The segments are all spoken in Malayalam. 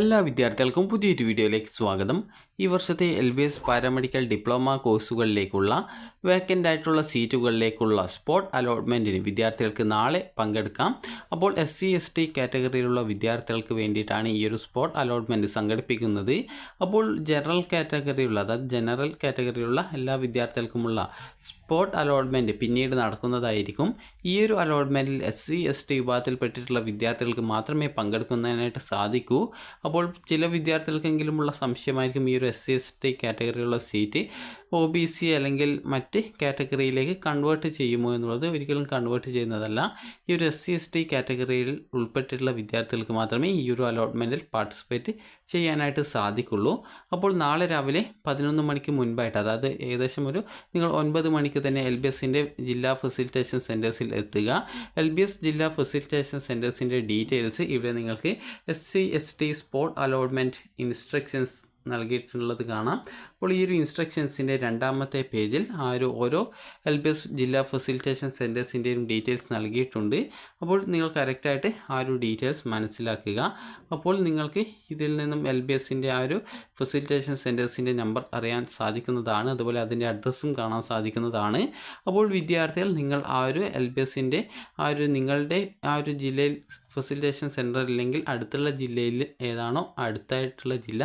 എല്ലാ വിദ്യാർത്ഥികൾക്കും പുതിയൊരു വീഡിയോയിലേക്ക് സ്വാഗതം. ഈ വർഷത്തെ LBS പാരാമെഡിക്കൽ ഡിപ്ലോമ കോഴ്സുകളിലേക്കുള്ള വേക്കൻ്റ് ആയിട്ടുള്ള സീറ്റുകളിലേക്കുള്ള സ്പോട്ട് അലോട്ട്മെൻറ്റിന് വിദ്യാർത്ഥികൾക്ക് നാളെ പങ്കെടുക്കാം. അപ്പോൾ SC/ST കാറ്റഗറിയിലുള്ള വിദ്യാർത്ഥികൾക്ക് വേണ്ടിയിട്ടാണ് ഈ ഒരു സ്പോട്ട് അലോട്ട്മെൻറ്റ് സംഘടിപ്പിക്കുന്നത്. അപ്പോൾ ജനറൽ കാറ്റഗറിയിലുള്ള എല്ലാ വിദ്യാർത്ഥികൾക്കുമുള്ള സ്പോട്ട് അലോട്ട്മെൻറ്റ് പിന്നീട് നടക്കുന്നതായിരിക്കും. ഈ ഒരു അലോട്ട്മെൻറ്റിൽ SC/ST വിഭാഗത്തിൽപ്പെട്ടിട്ടുള്ള വിദ്യാർത്ഥികൾക്ക് മാത്രമേ പങ്കെടുക്കുന്നതിനായിട്ട് സാധിക്കൂ. അപ്പോൾ ചില വിദ്യാർത്ഥികൾക്കെങ്കിലുമുള്ള സംശയമായിരിക്കും ഈ ഒരു SC/ST കാറ്റഗറിയിലുള്ള സീറ്റ് OBC അല്ലെങ്കിൽ മറ്റ് കാറ്റഗറിയിലേക്ക് കൺവേർട്ട് ചെയ്യുമോ എന്നുള്ളത്. ഒരിക്കലും കൺവേർട്ട് ചെയ്യുന്നതല്ല. ഈ ഒരു SC/ST കാറ്റഗറിയിൽ ഉൾപ്പെട്ടിട്ടുള്ള വിദ്യാർത്ഥികൾക്ക് മാത്രമേ ഈ ഒരു അലോട്ട്മെൻറ്റിൽ പാർട്ടിസിപ്പേറ്റ് ചെയ്യാനായിട്ട് സാധിക്കുള്ളൂ. അപ്പോൾ നാളെ രാവിലെ 11 മണിക്ക് മുൻപായിട്ട്, അതായത് ഏകദേശം നിങ്ങൾ 9 മണിക്ക് തന്നെ LBSൻ്റെ ജില്ലാ ഫെസിലിറ്റേഷൻ സെൻറ്റേഴ്സിൽ എത്തുക. LBS ജില്ലാ ഫെസിലിറ്റേഷൻ സെൻറ്റേഴ്സിൻ്റെ ഡീറ്റെയിൽസ് ഇവിടെ നിങ്ങൾക്ക് SC/ST സ്പോട്ട് അലോട്ട്മെൻറ്റ് ഇൻസ്ട്രക്ഷൻസ് നൽകിയിട്ടുള്ളത് കാണാം. അപ്പോൾ ഈ ഒരു ഇൻസ്ട്രക്ഷൻസിൻ്റെ രണ്ടാമത്തെ പേജിൽ ഓരോ LBS ജില്ലാ ഫെസിലിറ്റേഷൻ സെൻറ്റേഴ്സിൻ്റെയും ഡീറ്റെയിൽസ് നൽകിയിട്ടുണ്ട്. അപ്പോൾ നിങ്ങൾ കറക്റ്റായിട്ട് ഡീറ്റെയിൽസ് മനസ്സിലാക്കുക. അപ്പോൾ നിങ്ങൾക്ക് ഇതിൽ നിന്നും LBSൻ്റെ ഫെസിലിറ്റേഷൻ സെൻറ്റേഴ്സിൻ്റെ നമ്പർ അറിയാൻ സാധിക്കുന്നതാണ്. അതുപോലെ അതിൻ്റെ അഡ്രസ്സും കാണാൻ സാധിക്കുന്നതാണ്. അപ്പോൾ വിദ്യാർത്ഥികൾ നിങ്ങൾ LBSൻ്റെ നിങ്ങളുടെ ജില്ലയിൽ ഫെസിലിറ്റേഷൻ സെൻറ്റർ ഇല്ലെങ്കിൽ അടുത്തുള്ള ജില്ലയിൽ ഏതാണോ അടുത്തായിട്ടുള്ള ജില്ല,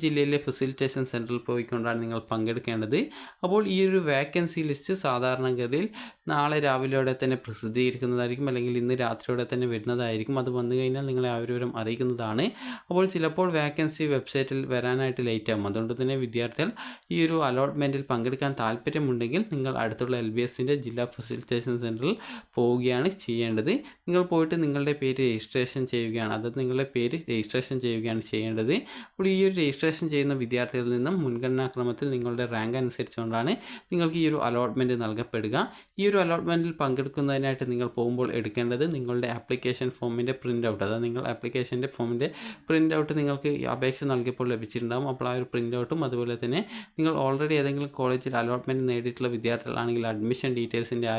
ജില്ലയിലെ ഫെസിലിറ്റേഷൻ സെൻറ്ററിൽ പോയിക്കൊണ്ടാണ് നിങ്ങൾ പങ്കെടുക്കേണ്ടത്. അപ്പോൾ ഈ ഒരു വേക്കൻസി ലിസ്റ്റ് സാധാരണഗതിയിൽ നാളെ രാവിലെയോടെ തന്നെ പ്രസിദ്ധീകരിക്കുന്നതായിരിക്കും, അല്ലെങ്കിൽ ഇന്ന് രാത്രിയോടെ തന്നെ വരുന്നതായിരിക്കും. അത് വന്നു കഴിഞ്ഞാൽ നിങ്ങളെ വിവരം അറിയിക്കുന്നതാണ്. അപ്പോൾ ചിലപ്പോൾ വേക്കൻസി വെബ്സൈറ്റിൽ വരാനായിട്ട് ലേറ്റ് ആകും. അതുകൊണ്ട് തന്നെ വിദ്യാർത്ഥികൾ ഈ ഒരു അലോട്ട്മെൻറ്റിൽ പങ്കെടുക്കാൻ താല്പര്യമുണ്ടെങ്കിൽ നിങ്ങൾ അടുത്തുള്ള LBSൻ്റെ ജില്ലാ ഫെസിലിറ്റേഷൻ സെൻറ്ററിൽ പോവുകയാണ് ചെയ്യേണ്ടത്. നിങ്ങൾ പോയിട്ട് നിങ്ങളുടെ പേര് രജിസ്ട്രേഷൻ ചെയ്യുകയാണ്, നിങ്ങളുടെ പേര് രജിസ്ട്രേഷൻ ചെയ്യുകയാണ് ചെയ്യേണ്ടത്. അപ്പോൾ ഈ ഒരു രജിസ്ട്രേഷൻ ചെയ്യുന്ന വിദ്യാർത്ഥികളിൽ നിന്നും മുൻഗണനാക്രമത്തിൽ നിങ്ങളുടെ റാങ്ക് അനുസരിച്ചുകൊണ്ടാണ് നിങ്ങൾക്ക് ഈ ഒരു അലോട്ട്മെൻറ്റ് നൽകപ്പെടുക. ഈ ഒരു അലോട്ട്മെൻറ്റിൽ പങ്കെടുക്കുന്നതിനായിട്ട് നിങ്ങൾ പോകുമ്പോൾ എടുക്കേണ്ടത് നിങ്ങളുടെ ആപ്ലിക്കേഷൻ ഫോമിൻ്റെ പ്രിൻ്റ് ഔട്ട്. അതായത് നിങ്ങൾ ആപ്ലിക്കേഷൻ്റെ ഫോമിൻ്റെ പ്രിൻ്റ് ഔട്ട് നിങ്ങൾക്ക് അപേക്ഷ നൽകിയപ്പോൾ ലഭിച്ചിട്ടുണ്ടാകും. അപ്പോൾ ആ ഒരു പ്രിൻ്റ് ഔട്ടും അതുപോലെ തന്നെ നിങ്ങൾ ഓൾറെഡി ഏതെങ്കിലും കോളേജിൽ അലോട്ട്മെൻറ്റ് നേടിയിട്ടുള്ള വിദ്യാർത്ഥികളാണെങ്കിൽ അഡ്മിഷൻ ഡീറ്റെയിൽസിൻ്റെ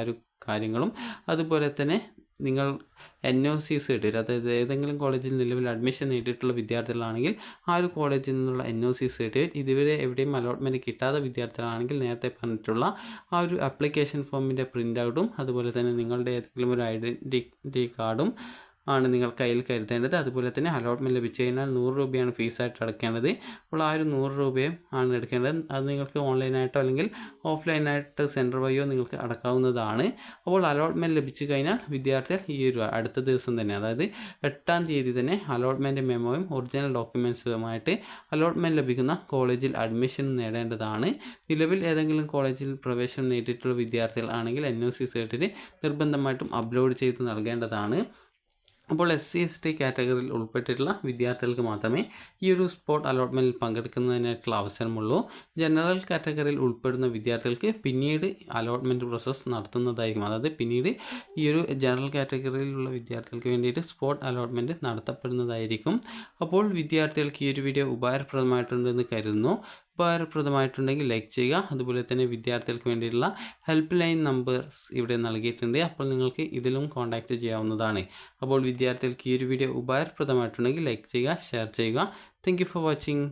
കാര്യങ്ങളും, അതുപോലെ തന്നെ നിങ്ങൾ NOC സർട്ടിഫിക്കറ്റ്, അതായത് ഏതെങ്കിലും കോളേജിൽ നിലവിൽ അഡ്മിഷൻ നേടിയിട്ടുള്ള വിദ്യാർത്ഥികളാണെങ്കിൽ കോളേജിൽ നിന്നുള്ള NOC സർട്ടിഫിക്കറ്റ്, ഇതുവരെ എവിടെയും അലോട്ട്മെൻറ്റ് കിട്ടാത്ത വിദ്യാർത്ഥികളാണെങ്കിൽ നേരത്തെ പറഞ്ഞിട്ടുള്ള ആപ്ലിക്കേഷൻ ഫോമിൻ്റെ പ്രിൻ്റ് ഔട്ടും, അതുപോലെ തന്നെ നിങ്ങളുടെ ഏതെങ്കിലും ഒരു ഐഡൻറ്റിറ്റി കാർഡും ആണ് നിങ്ങൾ കയ്യിൽ കരുതേണ്ടത്. അതുപോലെ തന്നെ അലോട്ട്മെൻറ്റ് ലഭിച്ചു കഴിഞ്ഞാൽ 100 രൂപയാണ് ഫീസായിട്ട് അടയ്ക്കേണ്ടത്. അപ്പോൾ 100 രൂപയും ആണ് എടുക്കേണ്ടത്. അത് നിങ്ങൾക്ക് ഓൺലൈനായിട്ടോ അല്ലെങ്കിൽ ഓഫ്ലൈനായിട്ട് സെൻറ്റർ വഴിയോ നിങ്ങൾക്ക് അടക്കാവുന്നതാണ്. അപ്പോൾ അലോട്ട്മെൻറ്റ് ലഭിച്ചു കഴിഞ്ഞാൽ വിദ്യാർത്ഥികൾ ഈ ഒരു അടുത്ത ദിവസം തന്നെ, അതായത് 8-ാം തീയതി തന്നെ അലോട്ട്മെൻറ്റ് മെമ്മോയും ഒറിജിനൽ ഡോക്യുമെൻറ്റ്സുമായിട്ട് അലോട്ട്മെൻറ്റ് ലഭിക്കുന്ന കോളേജിൽ അഡ്മിഷൻ നേടേണ്ടതാണ്. നിലവിൽ ഏതെങ്കിലും കോളേജിൽ പ്രവേശനം നേടിയിട്ടുള്ള വിദ്യാർത്ഥികൾ ആണെങ്കിൽ NOC സർട്ടിഫിക്കറ്റ് നിർബന്ധമായിട്ടും അപ്ലോഡ് ചെയ്ത് നൽകേണ്ടതാണ്. അപ്പോൾ SC/ST കാറ്റഗറിയിൽ ഉൾപ്പെട്ടിട്ടുള്ള വിദ്യാർത്ഥികൾക്ക് മാത്രമേ ഈ ഒരു സ്പോട്ട് അലോട്ട്മെൻറ്റിൽ പങ്കെടുക്കുന്നതിനായിട്ടുള്ള അവസരമുള്ളൂ. ജനറൽ കാറ്റഗറിയിൽ ഉൾപ്പെടുന്ന വിദ്യാർത്ഥികൾക്ക് പിന്നീട് അലോട്ട്മെൻറ്റ് പ്രോസസ്സ് നടത്തുന്നതായിരിക്കും. അതായത് പിന്നീട് ഈ ഒരു ജനറൽ കാറ്റഗറിയിലുള്ള വിദ്യാർത്ഥികൾക്ക് വേണ്ടിയിട്ട് സ്പോട്ട് അലോട്ട്മെൻറ്റ് നടത്തപ്പെടുന്നതായിരിക്കും. അപ്പോൾ വിദ്യാർത്ഥികൾക്ക് ഈ ഒരു വീഡിയോ ഉപകാരപ്രദമായിട്ടുണ്ടെന്ന് കരുതുന്നു. ഉപകാരപ്രദമായിട്ടുണ്ടെങ്കിൽ ലൈക്ക് ചെയ്യുക. അതുപോലെ തന്നെ വിദ്യാർത്ഥികൾക്ക് വേണ്ടിയിട്ടുള്ള ഹെൽപ്പ് ലൈൻ നമ്പേഴ്സ് ഇവിടെ നൽകിയിട്ടുണ്ട്. അപ്പോൾ നിങ്ങൾക്ക് ഇതിലും കോൺടാക്റ്റ് ചെയ്യാവുന്നതാണ്. അപ്പോൾ വിദ്യാർത്ഥികൾക്ക് ഈ ഒരു വീഡിയോ ഉപകാരപ്രദമായിട്ടുണ്ടെങ്കിൽ ലൈക്ക് ചെയ്യുക, ഷെയർ ചെയ്യുക. Thank you for watching.